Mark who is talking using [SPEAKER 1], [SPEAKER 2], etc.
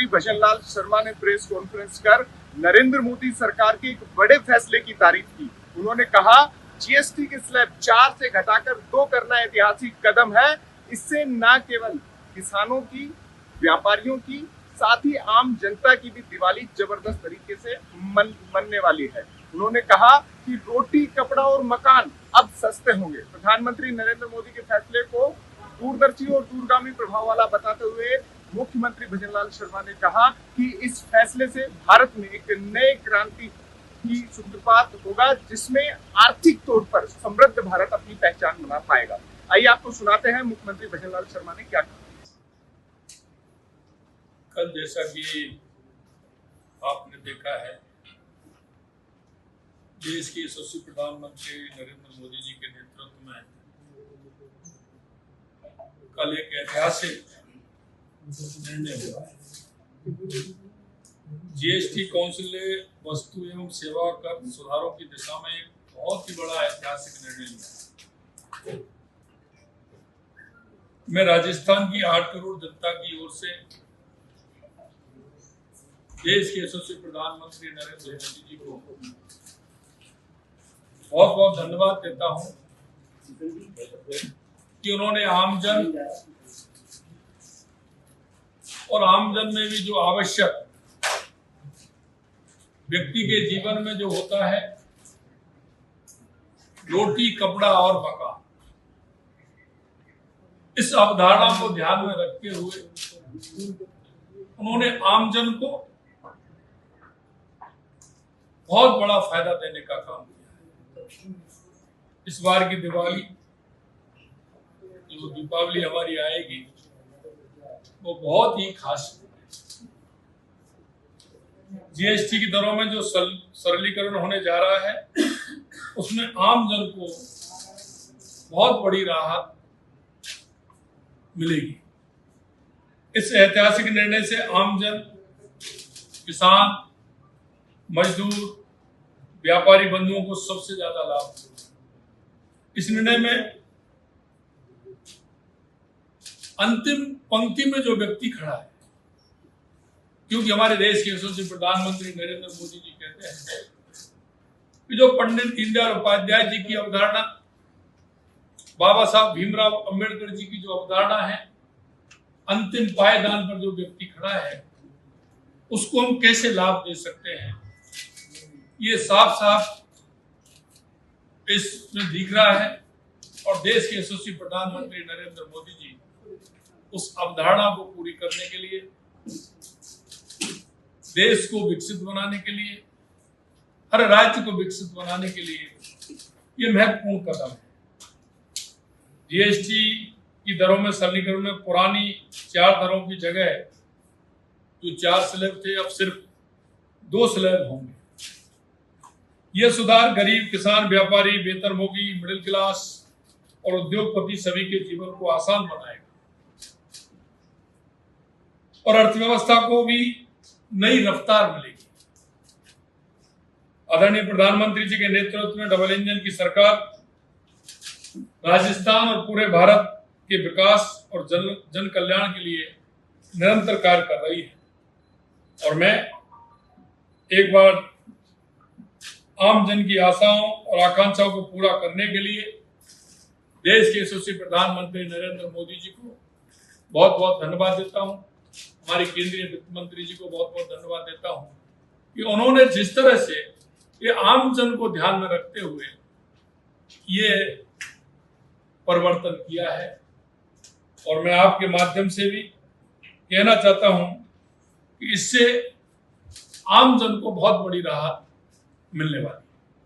[SPEAKER 1] मंत्री भजन लाल शर्मा ने press conference कर नरेंद्र मोदी सरकार के एक बड़े फैसले की तारीफ की। उन्होंने कहा, जीएसटी के स्लैब 4 से घटाकर 2 करना ऐतिहासिक कदम है। इससे न केवल किसानों की, व्यापारियों की, साथ ही आम जनता की भी दिवाली जबरदस्त तरीके से मनने वाली है। उन्होंने कहा कि रोटी, कपड़ा और मकान अब सस्ते होंगे। प्रधानमंत्री नरेंद्र मोदी के फैसले को दूरदर्शी और दूरगामी प्रभाव वाला बताते हुए मुख्यमंत्री भजन लाल शर्मा ने कहा कि इस फैसले से भारत में एक नए क्रांति की सूत्रपात होगा, जिसमें आर्थिक तौर पर समृद्ध भारत अपनी पहचान बना पाएगा। आइए आपको सुनाते हैं मुख्यमंत्री भजन लाल शर्मा ने क्या कहा।
[SPEAKER 2] कल जैसा कि आपने देखा है, देश के यशस्वी प्रधानमंत्री नरेंद्र मोदी जी के नेतृत्व में कल एक ऐतिहासिक निर्णय हुआ है। जीएसटी काउंसिल ने वस्तु एवं सेवा कर सुधारों की दिशा में एक बहुत ही बड़ा ऐतिहासिक निर्णय लिया। मैं राजस्थान की 8 करोड़ जनता की ओर से देश के यशस्वी प्रधानमंत्री नरेंद्र मोदी जी को बहुत बहुत धन्यवाद देता हूं कि उन्होंने आमजन और आमजन में भी जो आवश्यक व्यक्ति के जीवन में जो होता है, रोटी, कपड़ा और मकान, इस अवधारणा को ध्यान में रखते हुए उन्होंने आमजन को बहुत बड़ा फायदा देने का काम किया है। इस बार की दिवाली, जो दीपावली हमारी आएगी, वो बहुत ही खास है। जीएसटी की दरों में जो सरलीकरण होने जा रहा है, उसमें आम जन को बहुत बड़ी राहत मिलेगी। इस ऐतिहासिक निर्णय से आम जन, किसान, मजदूर, व्यापारी बंधुओं को सबसे ज्यादा लाभ होगा। इस निर्णय में अंतिम पंक्ति में जो व्यक्ति खड़ा है, क्योंकि हमारे देश के यशस्वी प्रधानमंत्री नरेंद्र मोदी जी कहते हैं कि जो पंडित दीनदयाल उपाध्याय जी की अवधारणा, बाबा साहब भीमराव अंबेडकर जी की जो अवधारणा है, अंतिम पायदान पर जो व्यक्ति खड़ा है, उसको हम कैसे लाभ दे सकते हैं, ये साफ साफ इसमें दिख रहा है। और देश के यशस्वी प्रधानमंत्री नरेंद्र मोदी जी उस अवधारणा को पूरी करने के लिए, देश को विकसित बनाने के लिए, हर राज्य को विकसित बनाने के लिए ये महत्वपूर्ण कदम है। जीएसटी की दरों में सरलीकरण में पुरानी 4 दरों की जगह जो 4 स्लैब थे, अब सिर्फ 2 स्लैब होंगे। यह सुधार गरीब, किसान, व्यापारी, वेतनभोगी, मिडिल क्लास और उद्योगपति सभी के जीवन को आसान बनाएगा और अर्थव्यवस्था को भी नई रफ्तार मिलेगी। आदरणीय प्रधानमंत्री जी के नेतृत्व में डबल इंजन की सरकार राजस्थान और पूरे भारत के विकास और जन कल्याण के लिए निरंतर कार्य कर रही है। और मैं एक बार आम जन की आशाओं और आकांक्षाओं को पूरा करने के लिए देश के यशस्वी प्रधानमंत्री नरेंद्र मोदी जी को बहुत बहुत धन्यवाद देता हूं। हमारे केंद्रीय वित्त मंत्री जी को बहुत बहुत धन्यवाद देता हूं कि उन्होंने जिस तरह से ये आम जन को ध्यान में रखते हुए ये परिवर्तन किया है। और मैं आपके माध्यम से भी कहना चाहता हूं कि इससे आम जन को बहुत बड़ी राहत मिलने वाली है।